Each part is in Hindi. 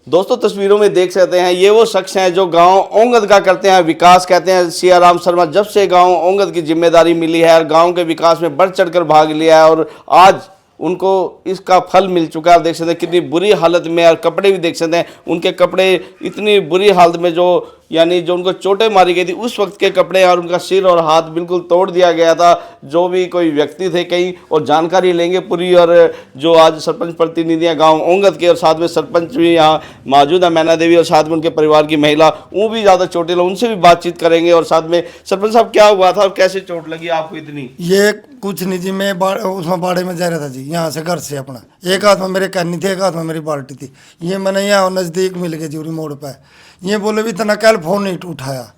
दोस्तों तस्वीरों में देख सकते हैं ये वो शख्स हैं जो गांव ओंगद का करते हैं विकास। कहते हैं सियाराम शर्मा जब से गांव ओंगद की जिम्मेदारी मिली है और गांव के विकास में बढ़ चढ़कर भाग लिया है और आज उनको इसका फल मिल चुका है। देख सकते हैं कितनी बुरी हालत में, और कपड़े भी देख सकते हैं उनके कपड़े इतनी बुरी हालत में, जो यानी जो उनको चोटें मारी गई थी उस वक्त के कपड़े, और उनका सिर और हाथ बिल्कुल तोड़ दिया गया था। जो भी कोई व्यक्ति थे कहीं, और जानकारी लेंगे पूरी, और जो आज सरपंच प्रतिनिधि हैं गाँव ओंगद के, और साथ में सरपंच भी यहाँ मौजूद है मैना देवी, और साथ में उनके परिवार की महिला, वो भी ज़्यादा चोटिल, उनसे भी बातचीत करेंगे। और साथ में सरपंच साहब क्या हुआ था और कैसे चोट लगी आपको इतनी? ये कुछ नहीं जी, मैं उसमें बाड़े में जा रहा था जी, यहाँ से घर से अपना। एक हाथ में मेरे कैनी थी, एक हाथ में मेरी बाल्टी थी। ये मैंने यहाँ नज़दीक मिल गए जी मोड़ पे। ये बोले भी इतना कल फोन नहीं उठाया।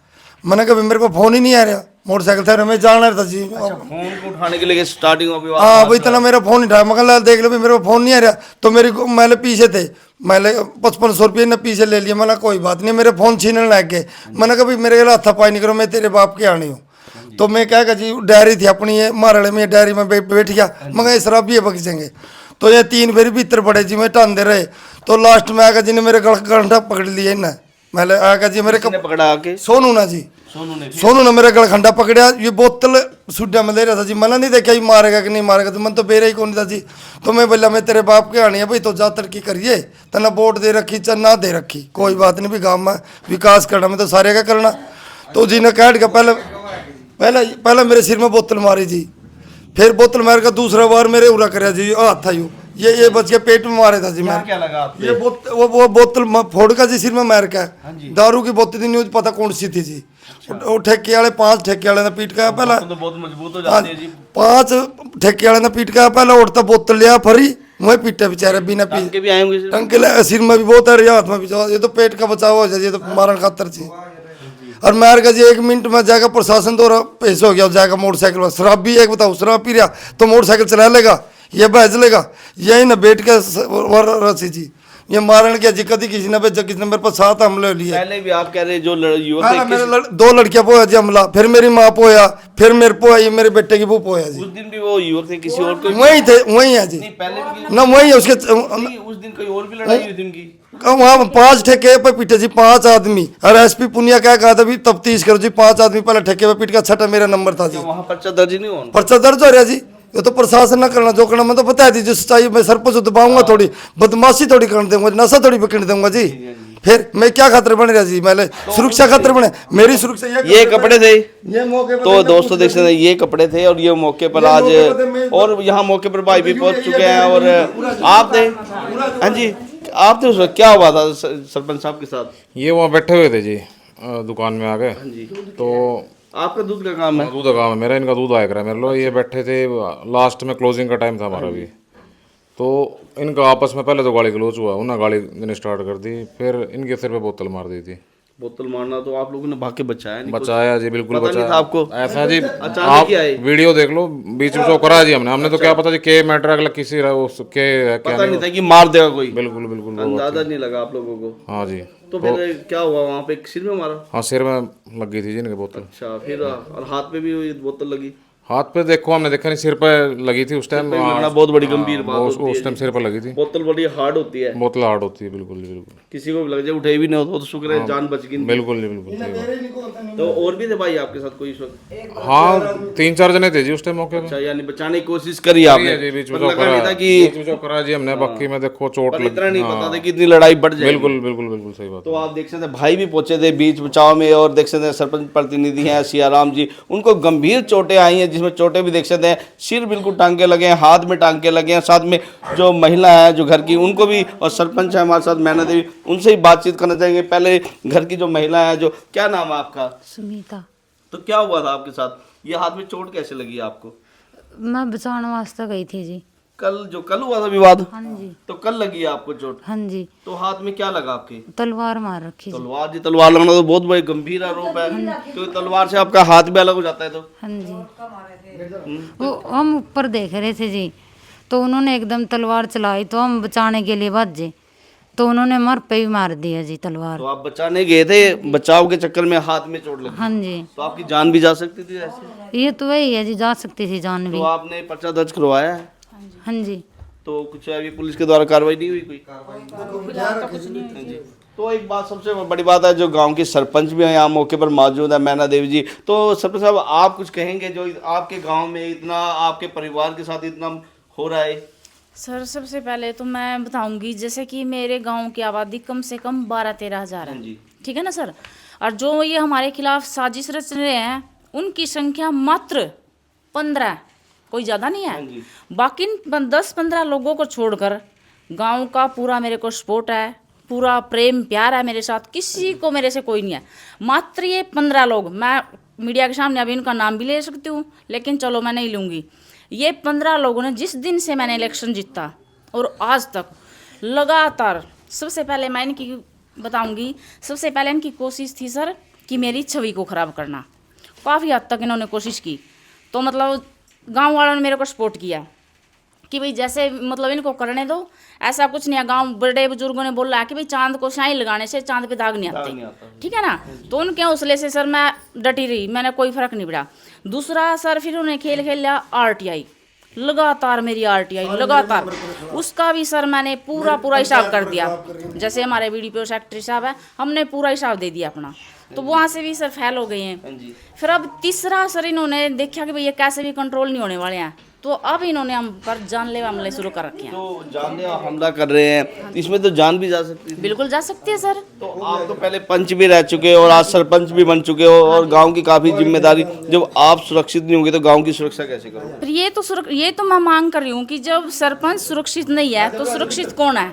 मैंने कभी मेरे को फोन ही नहीं आ रहा, मोटरसाइकिल था मैं जाना था जी। फोन को उठाने के लिए स्टार्टिंग में हाँ भाई, इतना मेरा फोन उठाया। मगर देख लो भी मेरे को फोन नहीं आ रहा, तो मेरी मैंने पीछे थे, मैंने 5500 रुपये ने पीछे ले लिया। मैंने कोई बात नहीं, मेरे फोन छीनने लग गए। मैंने कहा भाई मेरे हाथापाई नहीं करो, मैं तेरे बाप के आनी हूँ। तो मैं क्या कहा जी, डायरी थी अपनी, ये मारड़े में डायरी में बैठ गया। मगर शराब भी बगेंगे, तो ये 3 फेर भीतर पड़े जी, मैं टांदे रहे। तो लास्ट में आगा जी ने मेरे गलखंडा पकड़ लिया इन्हें। मैंने आगा जी मेरे पकड़ा आके सोनू ना जी, सोनू ने मेरा गलखंडा पकड़ा। ये बोतल सुड्डा में ले रहा था जी। मैंने नहीं देखा ये मारेगा कि नहीं मारेगा, तो मन तो बेरा ही कौन था जी। तो मैं बोला मैं तेरे बाप के आनी है भाई, तो जा तरक्की करिए, तना वोट दे रखी चाहे ना दे रखी, कोई बात नहीं भी गाँव में विकास करना में तो सारे का करना। तो जी ने काट के पहले मेरे सिर में बोतल मारी जी, फिर बोतल मार का दूसरा बार मेरे उड़ा कर जी, हाथ था यूँ, ये बच के पेट में मारे था जी। मैं क्या लगा आपको? ये वो बोतल फोड़ का जी सिर में मार का। दारू की बोतल थी, नहीं पता कौन सी थी जी। वो ठेके वाले 5 ठेके वाले ने पीट का पहला, तो बहुत मजबूत हो जाती है जी। 5 ठेके वाले ने पीट का पहला, उड़ता बोतल लिया फरी वही पीटे बेचारे बिना पी के भी आए होंगे टंके सिर में भी बहुत है, हाथ में भी। ये तो पेट का बचाव हो जाए, ये तो मारन खातर थी। और मार का जी 1 मिनट में जाकर प्रशासन द्वारा पेश हो गया, जाएगा मोटरसाइकिल में। शराब भी एक बताओ, शराब पी रहा तो मोटरसाइकिल चला लेगा, ये बहज लेगा, यही ना बैठ के रसी जी। ये मारण के जी कभी किसी ने किसी ने मेरे पास 7 हमले लिए। पहले भी आप कह रहे जो युवक थे मेरे 2 लड़कियां पोया जी हमला, फिर मेरी माँ पोया, फिर मेरे पोया, ये मेरे बेटे की वो पोया जी। उस दिन भी वो युवक थे किसी और को? वही थे, वही है जी। पहले ना वही है उसके उस दिन कोई और भी लड़ाई हुई थी उनकी? वहाँ 5 ठेके पे पीटे जी, 5 आदमी। और एसपी पुनिया क्या कहा था भी तफ्तीश करो जी, 5 आदमी पहले ठेके पे पीट का, 6ठा मेरा नंबर था जी। वहाँ पर्चा दर्ज नहीं हुआ? पर्चा दर्ज हो रहा जी। ये तो प्रशासन ना करना, जो करना मैं तो बता दी जो सच्चाई। मैं सरपंच दबाऊंगा थोड़ी, बदमाशी थोड़ी करने दूंगा, नशा थोड़ी पकड़ने दूंगा जी। फिर मैं क्या खतरे बने रहा जी, मैं सुरक्षा खतरे बने, मेरी सुरक्षा। ये कपड़े थे, ये मौके पर तो दोस्तों देख सकते हैं ये कपड़े थे, और ये मौके पर आज, और यहाँ मौके पर भाई भी पहुंच चुके हैं। और आप थे? हाँ जी, आप थे उस वक्त, क्या हुआ था सरपंच साहब के साथ? ये वहाँ बैठे हुए थे जी, दुकान में आ गए। तो आपका दूध का काम है? दूध का काम है मेरा, इनका दूध आया करा मेरे लो। ये बैठे थे, लास्ट में क्लोजिंग का टाइम था हमारा भी। तो इनका आपस में पहले तो गाली गलौज हुआ, उन्हें गाली देनी स्टार्ट कर दी, फिर इनके सिर पे बोतल मार दी थी। बोतल मारना तो आप लोगों ने भाग के बचाया नहीं? बचाया जी, बिल्कुल पता नहीं बचाया। था आपको? ऐसा जी, अचानक ही आए? वीडियो देख लो, बीच में जो करा जी हमने तो क्या पता जी के मैटर अगला किसी के क्या पता नहीं था कि मार देगा कोई? बिल्कुल बिल्कुल अंदाजा नहीं लगा आप लोगों को? हाँ जी। तो फिर क्या हुआ वहाँ पे? सिर में मारा? हाँ, सिर में लग गई थी जी इनके बोतल। अच्छा, फिर और हाथ पे भी बोतल लगी? हाथ पे देखो हमने देखा नहीं, सिर पे लगी थी उस टाइम। बहुत बड़ी गंभीर बात होती है। उस टाइम सिर पे लगी थी। बोतल बड़ी हार्ड होती है। बोतल हार्ड होती है, बिल्कुल जी बिल्कुल। किसी को भी लग जाए, उठे भी नहीं हो तो शुक्र है जान बच गई। बिल्कुल जी बिल्कुल सही बात। तो और भी थे भाई आपके साथ कोई इस वक्त? हाँ, 3-4 जने थे जी उस टाइम मौके पे। अच्छा, यानी बचाने की कोशिश करी आपने? बीच में जो करा जी हमने, बाकी में देखो चोट लगी। इतना नहीं पता था कि इतनी लड़ाई बढ़ जाएगी। बिल्कुल बिल्कुल बिल्कुल सही बात। तो आप देख सकते हैं भाई भी पहुंचे थे बीच बचाव में, और देख सकते हैं सरपंच प्रतिनिधि हैं सियाराम जी, उनको गंभीर चोटें आई हैं, जिसमें चोटें भी देख सकते हैं, सिर बिल्कुल टांके लगे हैं, हाथ में टांके लगे हैं। साथ में जो महिला है जो घर की, उनको भी, और सरपंच है हमारे साथ मैना देवी, उनसे ही बातचीत करना चाहेंगे। पहले घर की जो महिला है, जो, क्या नाम है आपका? सुनीता। तो क्या हुआ था आपके साथ? ये हाथ में चोट कैसे लगी आपको? मैं बचाने वास्ते गई थी जी। कल हुआ था विवाद? हाँ जी। तो कल लगी है आपको चोट? हाँ जी। तो हाथ में क्या लगा आपके? तलवार मार रखी जी। तलवार जी, तलवार लगना तो बहुत बड़ी गंभीर आरोप है। तो तलवार से आपका हाथ भी अलग हो जाता है तो? हाँ जी। वो हम ऊपर देख रहे थे जी, तो उन्होंने एकदम तलवार चलाई, तो हम बचाने के लिए भागे, तो उन्होंने मर पे भी मार दिया जी तलवार। तो आप बचाने गए थे, बचाव के चक्कर में हाथ में चोट लगी? हाँ जी। तो आपकी जान भी जा सकती थी ऐसे? ये तो वही है जी, जा सकती थी जान भी। तो आपने पर्चा दर्ज करवाया है? हाँ जी। तो कुछ अभी पुलिस के द्वारा कार्रवाई नहीं हुई कोई? हाँ जी। तो एक बात सबसे बड़ी बात है, जो गांव की सरपंच भी है यहाँ मौके पर मौजूद है, मैना देवी जी। तो सरपंच साहब आप कुछ कहेंगे, जो आपके गांव में इतना आपके परिवार के साथ इतना हो रहा है? सर सबसे पहले तो मैं बताऊंगी, जैसे कि मेरे गांव की आबादी कम से कम 12-13 हज़ार हाँ है, जी। ठीक है ना सर। और जो ये हमारे खिलाफ साजिश रच रहे हैं उनकी संख्या मात्र 15, कोई ज़्यादा नहीं हाँ है। जी। बाकी 10-15 लोगों को छोड़कर गांव का पूरा मेरे को सपोर्ट है, पूरा प्रेम प्यार है मेरे साथ, किसी को मेरे से कोई नहीं है। मात्र ये 15 लोग, मैं मीडिया के सामने अभी इनका नाम भी ले सकती हूँ, लेकिन चलो मैं नहीं लूँगी। ये 15 लोगों ने जिस दिन से मैंने इलेक्शन जीता और आज तक लगातार, सबसे पहले मैं इनकी बताऊंगी, सबसे पहले इनकी कोशिश थी सर कि मेरी छवि को ख़राब करना। काफ़ी हद तक इन्होंने कोशिश की, तो मतलब गांव वालों ने मेरे को सपोर्ट किया कि भाई जैसे मतलब इनको करने दो, ऐसा कुछ नहीं है। गांव बड़े बुजुर्गों ने बोला है कि भाई चांद को शाही लगाने से चांद पे दाग नहीं आते, ठीक है ना। तो उनके हौसले से सर मैं डटी रही, मैंने कोई फर्क नहीं पड़ा। दूसरा सर फिर उन्हें खेल लिया RTI, लगातार मेरी RTI लगातार, उसका भी सर मैंने पूरा हिसाब कर दिया। जैसे हमारे BDPO सेक्रेटरी साहब है, हमने पूरा हिसाब दे दिया अपना, तो वहाँ से भी सर फेल हो गए हैं। फिर अब तीसरा सर इन्होंने देखा कि भाई ये कैसे भी कंट्रोल नहीं होने वाले हैं, तो अब इन्होंने हम पर जानलेवा हमले शुरू कर रखे हैं। तो जानलेवा हमला कर रहे हैं, इसमें तो जान भी जा सकती है। बिल्कुल जा सकती है सर। तो आप तो पहले पंच भी रह चुके हो और आज सरपंच भी बन चुके हो, और गांव की काफी जिम्मेदारी, जब आप सुरक्षित नहीं होंगे तो गांव की सुरक्षा कैसे करोगे? फिर ये तो मैं मांग कर रही हूँ कि जब सरपंच सुरक्षित नहीं है तो सुरक्षित कौन है?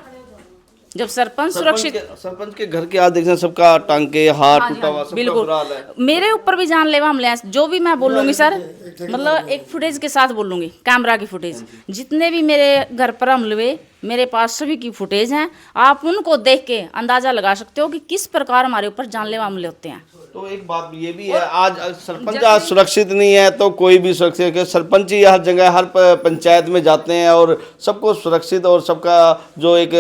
जब सरपंच सुरक्षित, सरपंच के घर के आज देख रहे हैं, सबका टांके हाथ टूटा हुआ, सबका बिल्कुल बुरा हाल है। मेरे ऊपर भी जानलेवा हमले हैं। जो भी मैं बोलूँगी सर, मतलब एक फुटेज के साथ बोलूँगी, कैमरा की फुटेज, जितने भी मेरे घर पर हमले हुए मेरे पास सभी की फुटेज हैं। आप उनको देख के अंदाज़ा लगा सकते हो कि किस प्रकार हमारे ऊपर जानलेवा हमले होते हैं। तो एक बात ये भी है, आज सरपंच आज सुरक्षित नहीं है तो कोई भी सुरक्षित है। सरपंच ही हर जगह हर पंचायत में जाते हैं और सबको सुरक्षित और सबका जो एक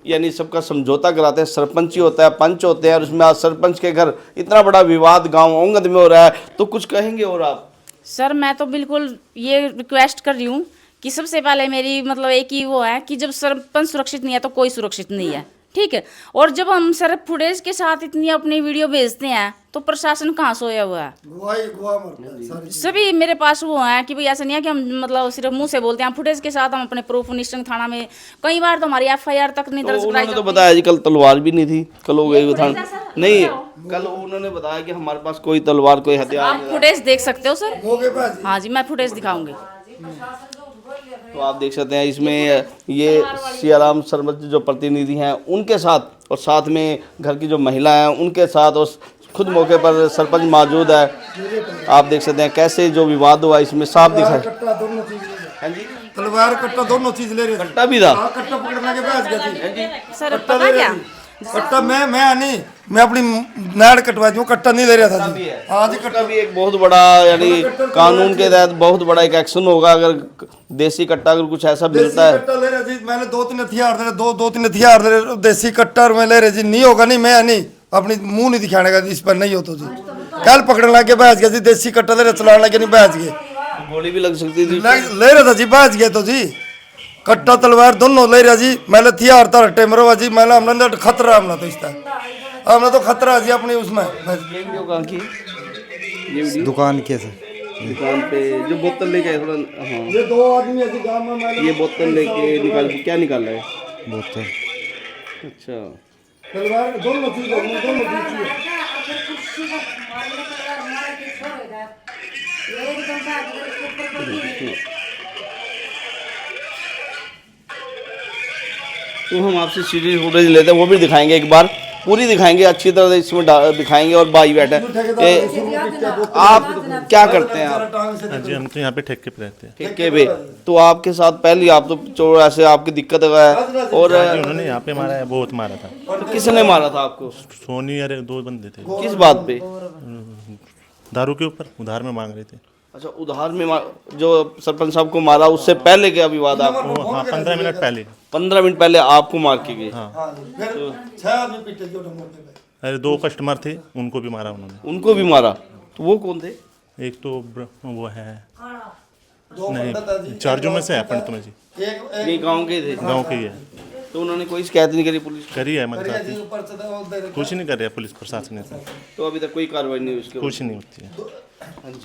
यानी सबका समझौता कराते हैं, सरपंच ही होता है, पंच होते हैं। और उसमें आज सरपंच के घर इतना बड़ा विवाद गांव ओंगद में हो रहा है, तो कुछ कहेंगे? और आप? सर मैं तो बिल्कुल ये रिक्वेस्ट कर रही हूँ कि सबसे पहले मेरी मतलब एक ही वो है कि जब सरपंच सुरक्षित नहीं है तो कोई सुरक्षित नहीं है, ठीक है। और जब हम सर फुटेज के साथ इतनी अपनी वीडियो भेजते हैं तो प्रशासन कहाँ सोया हुआ है? सभी मेरे पास वो है कि भाई ऐसा नहीं है कि हम मतलब सिर्फ मुंह से बोलते हैं, फुटेज के साथ हम अपने प्रूफ निश्चित थाना में, कई बार तो हमारी FIR तक नहीं दर्ज कराई। तो बताया जी कल तलवार भी नहीं थी, कल हो गई थाना नहीं, कल उन्होंने बताया कि हमारे पास कोई तलवार कोई हथियार आप फुटेज देख सकते हो सर। हाँ जी, मैं फुटेज दिखाऊंगी। तो आप देख सकते हैं इसमें ये सियाराम सरपंच जो प्रतिनिधि हैं उनके साथ, और साथ में घर की जो महिला हैं उनके साथ, और खुद मौके पर सरपंच मौजूद है। आप देख सकते हैं कैसे जो विवाद हुआ इसमें साफ दिखा है। हाँ जी, तलवार कट्टा दोनों चीज ले रहे थे। कट्टा भी था, कट्टा पकड़ने के बाद गया सर पता क्या, कट्टा मैं अपनी नाड़ कटवा दूं, कट्टा नहीं ले रहा था जी। हाँ जी, कट्टा भी एक बहुत बड़ा यानी कानून के तहत बहुत बड़ा एक एक्शन होगा अगर देसी कट्टा अगर कुछ ऐसा मिलता है। कट्टा ले रहे जी, मैंने 2-3 हथियार दे, दो 3 हथियार दे, देसी कट्टा में ले रहे जी। नहीं होगा, नहीं मैं नहीं अपनी मुंह नहीं दिखाने का इस पर, नहीं हो तो जी। कल पकड़ने लगे बैठ गया जी, देसी कट्टा ले रहे, चलाने लगे नहीं बैठ गए, गोली भी लग सकती थी। ले रहा था जी, बैठ गए तो जी। कट्टा तलवार दोनों ले रहा जी, मैंने हथियार था टेमरवा जी, मैंने हमने खतरा, हमने तो इसका हमने तो खतरा जी अपनी उसमें। ये वीडियो कहाँ की? ये वीडियो दुकान के से दुकान पे जो बोतल लेके आए थोड़ा, हाँ ये 2 आदमी ऐसे गांव में मैंने ये बोतल लेके निकाल, क्या निकाल रहा है? बोतल अच्छा, तलवार दोनों चीज, दोनों चीज। तो हम आपसे सीरीज फुटेज लेते हैं, वो भी दिखाएंगे, एक बार पूरी दिखाएंगे, अच्छी तरह से इसमें दिखाएंगे। और भाई बैठे आप क्या करते हैं आप? हाँ जी, हम तो यहाँ पे ठेके पे रहते हैं। ठेके पे? तो आपके साथ पहले आप तो जो ऐसे आपकी दिक्कत है, और हाँ जी, उन्होंने यहाँ पे मारा है, बहुत मारा था। तो किसने मारा था आपको? सोनी अरे 2 बंदे थे, किस बात पे? दारू के ऊपर उधार में मांग रहे थे। अच्छा, उधार में जो सरपंच साहब को मारा उससे पहले क्या विवाद आपको? हाँ, 15 मिनट पहले। 15 मिनट पहले आपको मार के गए? हाँ, फिर 6 आदमी पीटे जो मौके पे। अरे 2 कस्टमर थे, उनको भी मारा उन्होंने। उनको भी मारा? तो वो कौन थे? एक तो वो है नहीं, चार्जों में से है पंडित में जी। ये गांव के थे, गांव के ही है। तो उन्होंने कोई शिकायत नहीं करी पुलिस को? करी है मगर साथी कुछ नहीं कर रहा पुलिस प्रशासन ने तो, तो अभी तक कोई कार्रवाई नहीं हुई उसके ऊपर? कुछ नहीं होती है।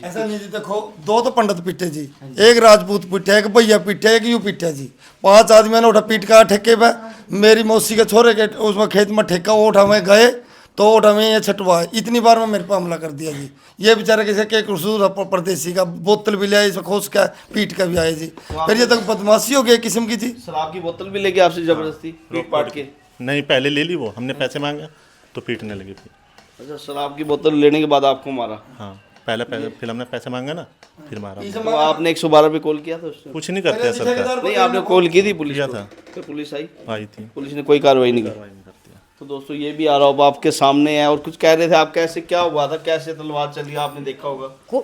ऐसा नहीं जी, देखो 2 तो पंडित पिटे जी, एक राजपूत पिटे, एक भैया पिटे, एक यू पिटे जी, 5 आदमी ने उठा पीट का ठेके पे। मेरी मौसी के छोरे के उसमें खेत में ठेका वो उठा में गए तो उठा में ये छटवा इतनी बार में मेरे पे हमला कर दिया जी। ये बेचारे किसी के कसूर परदेसी का बोतल भी ले आए, इसे खोस का पीट का भी आए जी। फिर ये तक बदमाशी हो गई एक किस्म की जी। शराब की बोतल भी लेके आपसे जबरदस्ती पीट पाट के? नहीं पहले ले ली वो, हमने पैसे मांगे तो पीटने लगी फिर। अच्छा, शराब की बोतल लेने के बाद आपको मारा? हाँ पहले फिर हमने पैसे मांगे ना, फिर मारा। तो आपने 112 पे कॉल किया था उससे? कुछ नहीं करते हैं सरकार। नहीं, आपने कॉल की थी पुलिस किया को? था। तो पुलिस आई थी, पुलिस ने कोई कार्रवाई नहीं की? नहीं करती है। तो दोस्तों ये भी आरोप आपके सामने है और कुछ कह रहे थे आप, कैसे क्या हुआ था, कैसे तलवार चली आपने देखा होगा?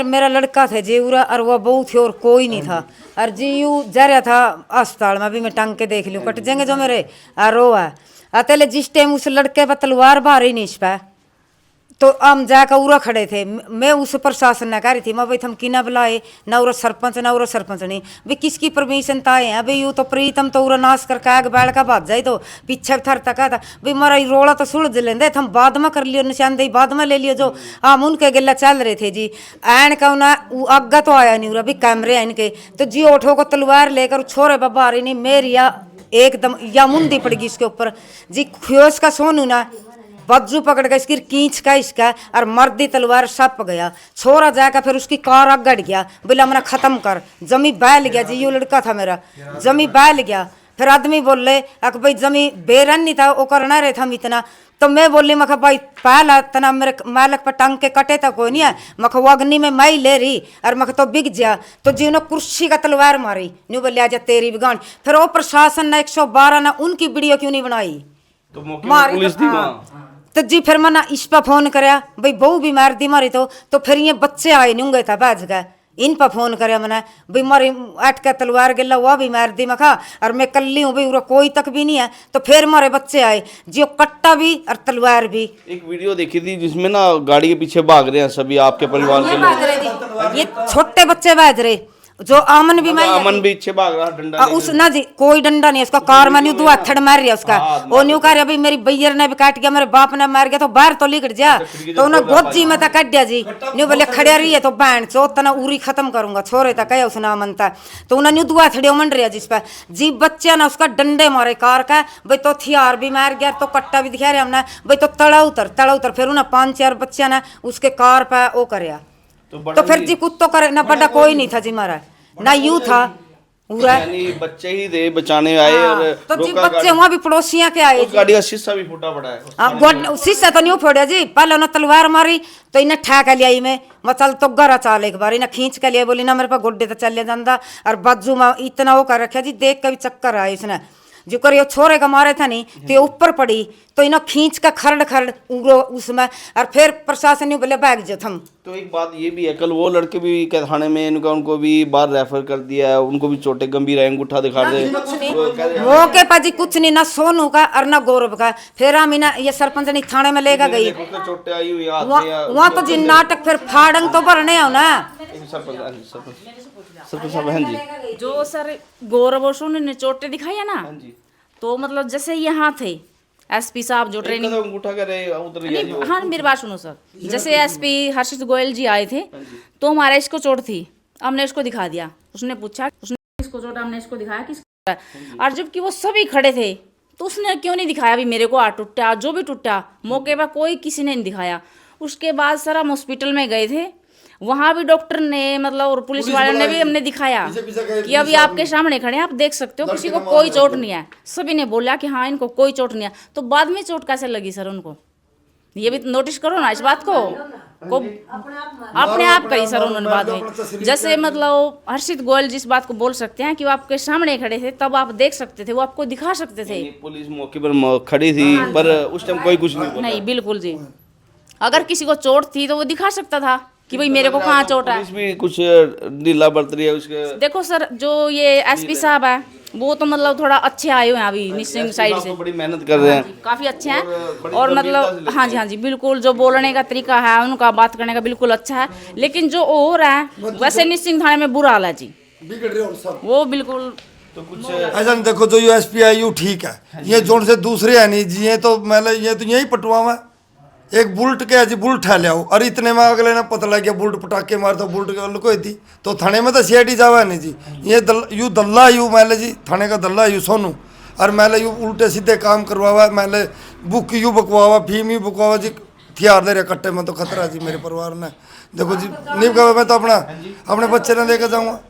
मेरा लड़का था जी उरा और वो बहू थी और कोई नहीं था। और जी यू जा रहा था अस्पताल में, अभी मैं टांग के देख लूँ कट जाएंगे जो मेरे रो है अतले। जिस टाइम उस लड़के पर तलवार बाहर ही नहीं पे तो हम जाकर उरा खड़े थे। मैं उस प्रशासन ने कह रही थी मैं भाई थम की ना बुलाए, ना उरा सरपंच ना उरा सरपंच नहीं भाई किसकी परमिशन ताए हैं भाई। यू तो प्रीतम तो उरा नाश करके आग बैठ का भाग जाए तो पीछे थर तक था भाई मारा रोला तो सुलझ लेंदे थम बाद में कर लियो, निशानदेही बाद में ले लियो जो हम उनके गिला चल रहे थे जी। ऐन का ना आगा तो आया नहीं उरा भी कैमरे इनके तो जी ओठो को तलवार लेकर छोरे बाबा रही नहीं मेरी या एकदम या मुंदी पड़ गई इसके ऊपर जी। खोस का सोनू ना बज्जू पकड़ के इसकी खींच का इसका और मर्दी तलवार सप गया। छोरा जाकर फिर उसकी कार अगड़ गया, बोला मना खत्म कर, जमी बैल गया जी। यू लड़का था मेरा, जमी बैल गया। फिर आदमी बोले अक भाई जमी बेरन नहीं था वो करना रहे था इतना। तो मैं बोली मखा भाई पहला तना मेरे मालक पर टंग के कटे था कोई नहीं है मखा वो अग्नि में मैं ले रही और मखा तो बिक जा तो जी उन्होंने कुर्सी का तलवार मारी न्यू बोले आजा तेरी बिगान। फिर वो प्रशासन ने 112 ना उनकी वीडियो क्यों नहीं बनाई? तो मौके पर पुलिस थी वहाँ? तो जी फिर मैंने इस पर फोन कराया भाई बहू भी मार दी मारी तो फिर ये बच्चे आए नहीं गए था बाज गए इन पर फोन कराया मैंने भाई मारी अट के तलवार गिल्ला वह भी मार दी मखा और मैं कल्ली हूँ भाई कोई तक भी नहीं है। तो फिर मारे बच्चे आए जी कट्टा भी और तलवार भी। एक वीडियो देखी थी जिसमें ना गाड़ी के पीछे भाग रहे हैं सभी आपके परिवार के लोग, ये छोटे बच्चे बाज रहे जो अमन भी मैं अमन भी पीछे भाग रहा डंडा उस ना जी कोई डंडा नहीं उसका कार में न्यू दुआ थड़ मार रहा उसका वो न्यू कह रहा भाई मेरी बैयर ने भी काट गया मेरे बाप ने मार गया तो बाहर तो लिकट जा तो उन्हें गोजी में तो कट दिया जी। न्यू बोले खड़े रही है तो बैंड चो तना उरी खत्म करूंगा छोरे तक कहे उसने अमन था तो उन्हें न्यू दुआ थड़े मन रहा जिस पर जी बच्चे ना उसका डंडे मारे कार का भाई तो हथियार भी मार गया तो कट्टा भी दिखा रहे हमने भाई तो तड़ा उतर फिर उन्हें 5-4 बच्चे ने उसके कार पे वो कराया तो फिर जी कुत्तो करे ना बड़ा कोई नहीं था जी मारा ना यू था पूरा यानी बच्चे ही थे बचाने आए और तो जी बच्चे वहाँ भी पड़ोसियाँ के आए उस गाड़ी का शीशा भी फूटा पड़ा है। शीशा तो नहीं फोड़ा जी पहले उन्हें तलवार मारी तो इन्हें ठा लिया मैं चल तो गरा चाल एक बार इन्हें खींच के लिया बोली ना मेरे पास गोड्डे तो चले जाता और बाजू में इतना वो कर रखा जी देख के भी चक्कर आया इसने जो कर छोरे का मारे था नहीं तो ये ऊपर पड़ी तो इन्हें खींच का खरड़ उगरो उसमें और फिर प्रशासन ने बोले बैग जो थम। तो एक बात ये भी है कल वो लड़के भी थाने में उनको भी बाहर रेफर कर दिया है, उनको भी चोटें गंभीर है, अंगूठा दिखा दे मौके पर जी कुछ नहीं ना सोनू का और ना गौरव का। फिर हम इन्हें ये सरपंच ने थाने में लेकर गई चोटें आई हुई वहाँ तो जी नाटक फिर फाड़ंग तो भरने हो ना। सरपंच साहब हैं जी जो सर गौरव और सोनू ने चोटें दिखाई है ना तो मतलब जैसे यहाँ थे एसपी साहब जो ट्रेनिंग अंगूठा करे उतर गया जी। हाँ मेरी बात सुनो सर, जैसे एसपी हर्षित गोयल जी आए थे तो हमारे इसको चोट थी हमने इसको दिखा दिया, उसने पूछा उसने इसको चोट हमने इसको दिखाया किसको और जबकि वो सभी खड़े थे तो उसने क्यों नहीं दिखाया भी मेरे को हाथ टूटा जो भी टूटा मौके पर कोई किसी ने नहीं दिखाया। उसके बाद सर हम हॉस्पिटल में गए थे वहाँ भी डॉक्टर ने मतलब और पुलिस वाले ने भी हमने दिखाया कि अभी आपके सामने खड़े हैं आप देख सकते हो किसी को कोई चोट नहीं है। सभी ने बोला कि हाँ इनको कोई चोट नहीं है। तो बाद में चोट कैसे लगी सर उनको ये भी नोटिस करो ना इस बात को अपने आप कही सर उन्होंने बाद में जैसे मतलब हर्षित गोयल जिस बात को बोल सकते हैं कि वो आपके सामने खड़े थे तब आप देख सकते थे वो आपको दिखा सकते थे। पुलिस मौके पर खड़ी थी पर उस टाइम कोई कुछ नहीं बोला। नहीं बिल्कुल जी अगर किसी को चोट थी तो वो दिखा सकता था कि भाई मेरे को कहाँ चोट है। पुलिस भी कुछ ढीला बरत रही है उसके। देखो सर जो ये एसपी साहब है वो तो मतलब थोड़ा अच्छे आए हुए हैं अभी निश्चिंग साइड से बड़ी मेहनत कर रहे हैं काफी अच्छे हैं और मतलब हाँ जी बिल्कुल जो बोलने का तरीका है उनका बात करने का बिल्कुल अच्छा है। लेकिन जो हो रहा है वैसे निश्चिंग थाने में बुरा हाल है जी बिगड़ रहे और सब वो बिल्कुल तो कुछ ऐसा नहीं देखो जो यूएसपी आई यू ठीक है, ये जोन से दूसरे है नहीं जी, ये तो मतलब ये तो यही पटवा हुआ एक बुलट के जी बुलट है ले आओ, और इतने में अगले ना पता लग गया बुलट पटाके मार तो बुलट के कोई थी तो थाने में तो सीआईडी जावा नहीं जी, ये यू दल्ला यू मैले जी थाने का दल्ला यू सोनू, और मैले यू उल्टे सीधे काम करवावा, मैले बुक यू बकवावा, फीम यू बकवावा जी, हथियार दे रहे कट्टे में तो खतरा जी मेरे परिवार ने। देखो जी नहीं कहा मैं तो अपने बच्चे ने लेकर जाऊँगा।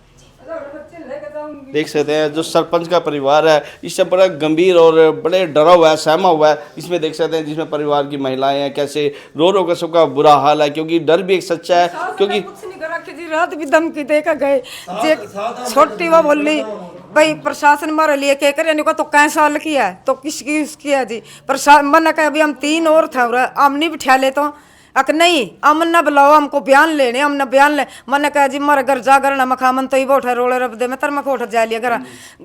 देख सकते हैं जो सरपंच का परिवार है इससे बड़ा गंभीर और बड़े डरा हुआ है, सहमा हुआ है। इसमें देख सकते हैं जिसमें परिवार की महिलाएं हैं कैसे रो रो कर सबका बुरा हाल है, क्योंकि डर भी एक सच्चा है, क्योंकि कुछ नहीं करा कि जी रात भी धमकी देकर गए जे छोटी वो बोली भाई प्रशासन हमारे लिए क्या करे, नहीं तो कैसा साल किया है तो किसकी उसकी है जी, प्रशासन मना कहा अभी हम 3 और था हम नहीं बिठा ले तो अक नहीं अमन ना बुलाओ हमको बयान लेने, हमने बयान ले मैंने कहा जी मारे घर जा कर ना मखामन तो ही बैठा रोले रब दे मैं तर मख उठ जा लिया घर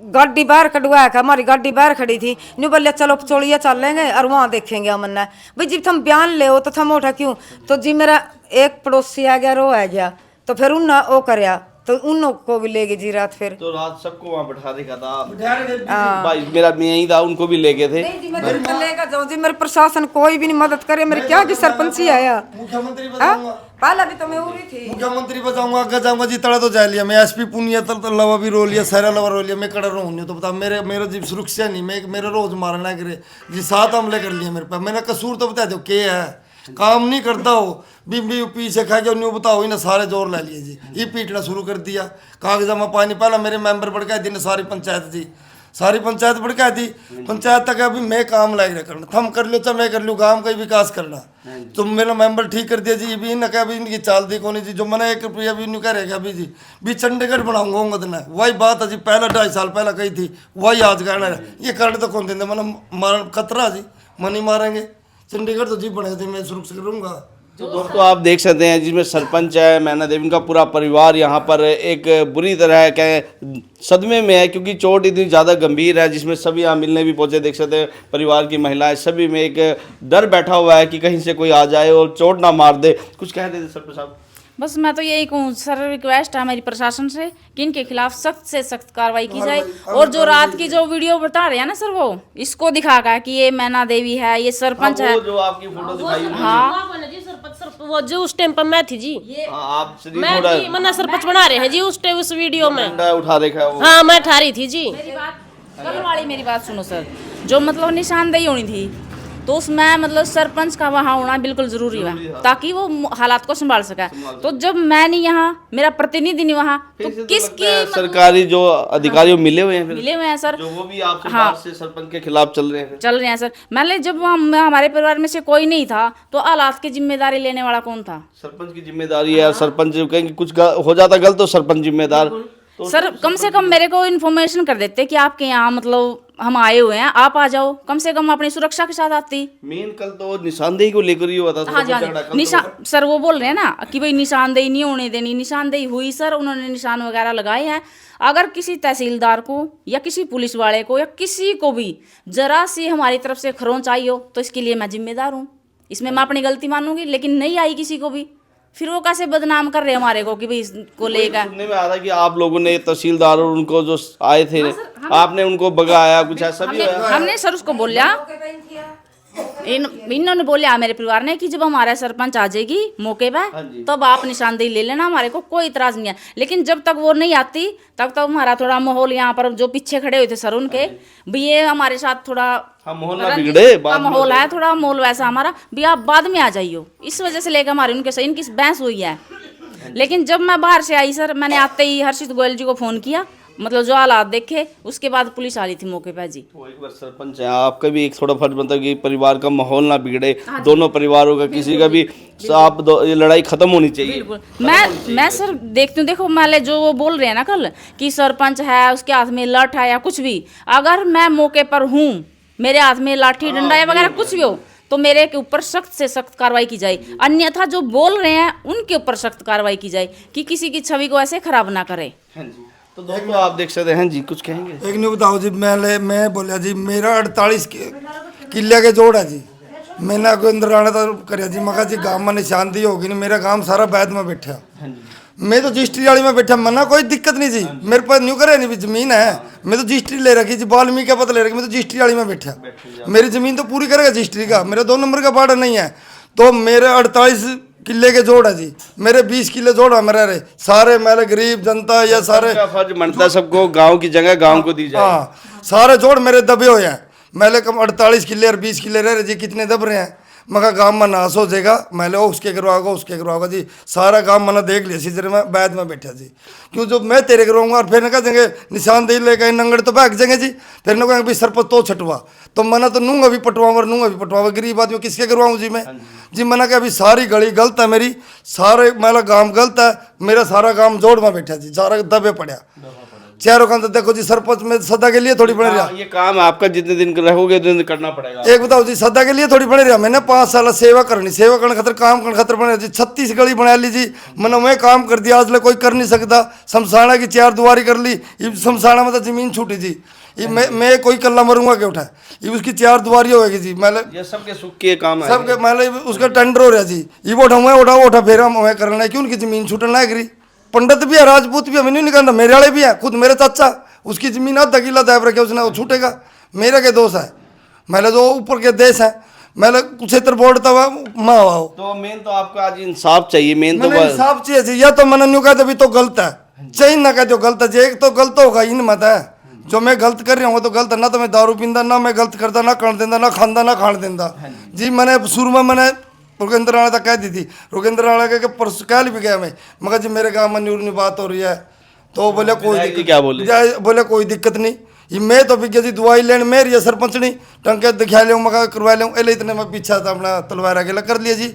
गाड़ी बाहर कटवाया था, हमारी गाड़ी बाहर खड़ी थी, न्यू बोलिए चलो चोड़िया चल लेंगे और वहाँ देखेंगे अमन ने भाई जी तुम बयान ले हो तो थम उठा क्यों, तो जी मेरा एक पड़ोसी आ गया रो आ गया तो फिर उन वो करया तो उन को भी ले गए जी रात, फिर तो रात सबको वहाँ बैठा देखा था भाई मेरा मैं यही था, उनको भी ले गए थे। नहीं जी मैं तो लेकर जाऊँ जी, मेरे प्रशासन कोई भी नहीं मदद करे, मेरे क्या की सरपंच ही आया मुख्यमंत्री पहला भी तो मैं उड़ी थी, मुख्यमंत्री बचाऊंगा आगे जाऊंगा जी तड़ा तो जा लिया मैं, एसपी पुनिया तल लवा भी रो लिया, सारा लवा रो लिया, मैं कड़ा रहूँ तो बता मेरे जी सुरक्षा नहीं, मैं मेरा रोज मारना करे जी 7 हमले कर लिए मेरे पे, मैंने कसूर तो बता दो क्या है, काम नहीं करता हो बीबी पीछे खा के न्यू बताओ इन्हें सारे जोर ले लिए जी, ये पीटना शुरू कर दिया, कागजा में पानी पहला मेरे मेंबर बढ़ गए दिन सारी पंचायत जी, सारी पंचायत बढ़ गई थी, पंचायत तक अभी मैं काम लायक रहा करना, थम कर लो चाहे मैं कर लूँ काम का विकास करना, तुम मेरा मेंबर ठीक कर दिया जी, भी न क्या भी इनकी चाल दी कौन जी, जो मैंने 1 रुपया भी नहीं करेगा अभी जी, भी चंडीगढ़ बनाऊंगा तो वही बात है जी, पहला 2.5 साल पहला कही थी वही आज कहना है, ये करने तो कौन देंगे मतलब मार खतरा जी, मनी मारेंगे चंडीगढ़ तो जी बने थे मैं सुरक्षित करूँगा। तो दोस्तों आप देख सकते हैं जिसमें सरपंच है मैना देवी, उनका पूरा परिवार यहाँ पर एक बुरी तरह के सदमे में है, क्योंकि चोट इतनी ज़्यादा गंभीर है जिसमें सभी यहाँ मिलने भी पहुँचे। देख सकते हैं परिवार की महिलाएं सभी में एक डर बैठा हुआ है कि कहीं से कोई आ जाए और चोट ना मार दे। कुछ कह रहे थे सरपंच साहब? बस मैं तो यही कहूँ सर, रिक्वेस्ट है हमारी प्रशासन से कि इनके खिलाफ सख्त से सख्त कार्रवाई की जाए, और जो रात की जो वीडियो बता रहे हैं ना सर, वो इसको दिखा कर कि ये मैना देवी है, ये सरपंच है, जो आपकी फोटो दिखाई वो जो उस टाइम पर मैं थी जी, आप मैं थी मना सरपंच बना रहे हैं जी उस टाइम उस वीडियो में उठा देखा है वो। हाँ मैं ठा रही थी जी। कल वाली मेरी बात सुनो सर, जो मतलब निशानदेही होनी थी तो उसमें मतलब सरपंच का वहाँ होना बिल्कुल जरूरी है ताकि वो हालात को संभाल सके। तो जब मैं नहीं यहाँ, मेरा प्रतिनिधि नहीं वहाँ, तो किसकी सरकारी जो अधिकारी मिले हुए हैं मिले हुए हैं सर, जो वो भी आपसे बात से सरपंच के खिलाफ चल रहे हैं सर। मैंने जब हमारे परिवार में से कोई नहीं था तो हालात की जिम्मेदारी लेने वाला कौन था? सरपंच की जिम्मेदारी है, सरपंच कहेंगे कुछ हो जाता गलत तो सरपंच जिम्मेदार। तो सर कम से कम मेरे को इन्फॉर्मेशन कर देते कि आपके यहाँ मतलब हम आए हुए हैं, आप आ जाओ, कम से कम अपनी सुरक्षा के साथ आती। मेन कल तो निशानदेही को लेकर ही हुआ था। हाँ जी सर वो बोल रहे हैं ना कि भाई निशानदेही नहीं होने देनी, निशानदेही हुई सर, उन्होंने निशान वगैरह लगाए हैं। अगर किसी तहसीलदार को या किसी पुलिस वाले को या किसी को भी जरा सी हमारी तरफ से खरोंच आई हो तो इसके लिए मैं जिम्मेदार हूँ, इसमें मैं अपनी गलती मानूंगी। लेकिन नहीं आई किसी को भी, फिर वो कैसे बदनाम कर रहे हैं हमारे को कि भाई इसको लेकर। सुनने में आ रहा कि आप लोगों ने तहसीलदार और उनको जो आए थे आपने उनको भगाया, कुछ ऐसा भी हमने सर उसको बोला, इन्होंने बोला मेरे परिवार ने कि जब हमारा सरपंच आ जाएगी मौके पे तब आप निशानदेही ले लेना, हमारे को कोई इतराज नहीं है। लेकिन जब तक वो नहीं आती तब तक हमारा थोड़ा माहौल यहाँ पर जो पीछे खड़े हुए थे सर उनके भी, ये हमारे साथ थोड़ा माहौल ना बिगड़े, माहौल है थोड़ा माहौल वैसा हमारा भी, आप बाद में आ जाइयो, इस वजह से लेकर हमारे उनके सही इनकी बहस हुई है। लेकिन जब मैं बाहर से आई सर, मैंने आते ही हर्षित गोयल जी को फोन किया, मतलब जो हालात देखे उसके बाद पुलिस आ रही थी मौके पर जी। तो एक बार सरपंच है, आपका भी एक थोड़ा फर्ज बनता है कि परिवार का माहौल ना बिगड़े, दोनों परिवारों का किसी का भी आप ये लड़ाई खत्म होनी चाहिए। मैं सर देखती हूँ, देखो मान जो वो बोल रहे हैं ना कल कि सरपंच है उसके हाथ में लठ है या कुछ भी, अगर मैं मौके पर हूँ, मेरे हाथ में लाठी डंडा या वगैरह कुछ भी हो तो मेरे के ऊपर सख्त से सख्त कार्रवाई की जाए, अन्यथा जो बोल रहे हैं उनके ऊपर सख्त कार्रवाई की जाए कि किसी की छवि को ऐसे खराब ना करे। तो दोस्तों आप देख सकते हैं जी, कुछ कहेंगे? एक नहीं बताओ जी, मैं बोलिया जी मेरा 48 किले के जोड़ है जी, मैंने को अंदर आना तो कर जी, मगर जी गाँव में निशानदेही होगी नहीं, मेरा गाँव सारा बैद में बैठा, मैं तो रजिस्ट्री वाली में बैठा, मना कोई दिक्कत नहीं जी, मेरे पास न्यू करे नहीं भी जमीन है, मैं तो रजिस्ट्री ले रखी जी, वाल्मीकि का पता ले रखी, मैं तो रजिस्ट्री वाली में बैठा, मेरी जमीन तो पूरी करेगा रजिस्ट्री का, मेरा 2 नंबर का बाड़ा नहीं है। तो मेरे 48 किले के जोड़ है जी, मेरे 20 किले जोड़ है मेरे रे, सारे मेरे गरीब जनता या सारे का फर्ज बनता है सबको गांव की जगह गांव को दी जाए। हाँ, सारे जोड़ मेरे दबे हुए हैं, मेरे कम 48 किले और 20 किले रह रहे जी, कितने दब रहे हैं, मगर गांव में नाश हो जाएगा, मैं उसके करवाओगा उसके करवाओगा जी, सारा गांव मैंने देख लिया सीजर में बैद में बैठा जी, क्यों जो मैं तेरे करवाऊंगा और फिर न कह देंगे निशानदेही लेकर नंगड़ तो भाग जाएंगे जी, फिर न कहेंगे भाई सरपंच तो छटवा, तो मना तो नूंगा भी पटवाऊंगा नूंगा भी पटवाऊंगा, गरीब आदमी किसके करवाऊँ जी मैं जी, मना क्या अभी सारी गली गलत है मेरी, सारे मेरा गाँव गलत है, मेरा सारा गाँव जोड़ में बैठा जी, सारा दबे पड़ा चारों का। तो देखो जी सरपंच में सदा के लिए थोड़ी बने रहा, ये काम आपका जितने दिन रहोगे उतने दिन करना पड़ेगा। एक बताओ जी सदा के लिए थोड़ी बने रहा, मैंने 5 साल सेवा करनी, सेवा करने खातर काम करने खातर बने जी, 36 गली बना ली जी, मैंने मैं काम कर दिया, आज ले कोई कर नहीं सकता, शमशाना की 4 दुआरी कर ली, ये शमशाना में तो जमीन छूटी जी, ये मैं कोई कल्ला मरूंगा क्या उठा, ये उसकी 4 दुआरी होगी जी, मैं ये सबके सुख के काम है, सबके मैं उसका टेंडर हो रहा जी, ये वो उठा फेर हम करना है, क्यों उनकी जमीन छूटन लायक रही, पंडित भी है राजपूत भी है, मैंने नहीं कहना, मेरे वाले भी है, खुद मेरे चाचा उसकी जमीन आधा किला दायब रखे उसने, वो छूटेगा, मेरा क्या दोष है, मैंने जो ऊपर के देश है, मैंने क्षेत्र बोर्ड हुआ माँ आओ, तो मेन तो आपका आज इंसाफ चाहिए, मेन तो मैंने इंसाफ चाहिए जी, या तो मैंने न्यू कहते भी तो गलत है, चाहिए ना कहते हो गलत है जी, एक तो गलत होगा इन मत है, जो मैं गलत कर रहा हूँ तो गलत है, ना तो मैं दारू पींदा, ना मैं गलत करता, ना कर देंदा, ना खांदा, ना खान देंदा जी, मैंने शुरू में मैंने रोगेंद्र राणा तक कह दी थी, रोगेंद्र राणा के परसों कल भी गया मैं, मगर जी मेरे गाँव में न्यूर बात हो रही है, तो बोले कोई दिक्कत क्या बोले बोले कोई दिक्कत नहीं, ये मैं तो भी जी दवाई लेने मेरी है सरपंच नहीं टंके दिखा लिया मगर करवा लिया, एले इतने मैं पीछा था अपना तलवार अकेला कर लिया जी,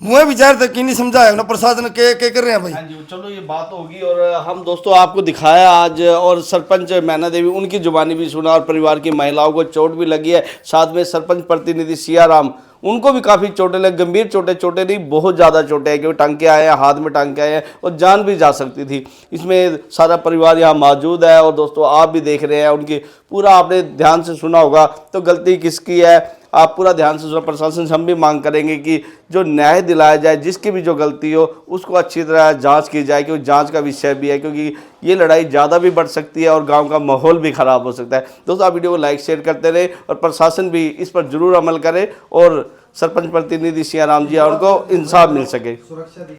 मुझे विचार था कि नहीं समझाया ना प्रशासन के कर रहे हैं भाई। हाँ जी, चलो ये बात होगी, और हम दोस्तों आपको दिखाया आज, और सरपंच मैना देवी उनकी जुबानी भी सुना, और परिवार की महिलाओं को चोट भी लगी है, साथ में सरपंच प्रतिनिधि सियाराम उनको भी काफ़ी चोटें लगी, गंभीर चोटें नहीं, बहुत ज़्यादा चोटें हैं, क्योंकि टांके आए हैं, हाथ में टांके आए हैं और जान भी जा सकती थी। इसमें सारा परिवार यहाँ मौजूद है, और दोस्तों आप भी देख रहे हैं, उनकी पूरा आपने ध्यान से सुना होगा, तो गलती किसकी है आप पूरा ध्यान से सुना। प्रशासन से हम भी मांग करेंगे कि जो न्याय दिलाया जाए, जिसकी भी जो गलती हो उसको अच्छी तरह जांच की जाए, क्योंकि जांच का विषय भी है, क्योंकि ये लड़ाई ज़्यादा भी बढ़ सकती है और गांव का माहौल भी ख़राब हो सकता है। दोस्तों आप वीडियो को लाइक शेयर करते रहे, और प्रशासन भी इस पर ज़रूर अमल करे, और सरपंच प्रतिनिधि सियाराम जी उनको इंसाफ मिल सके।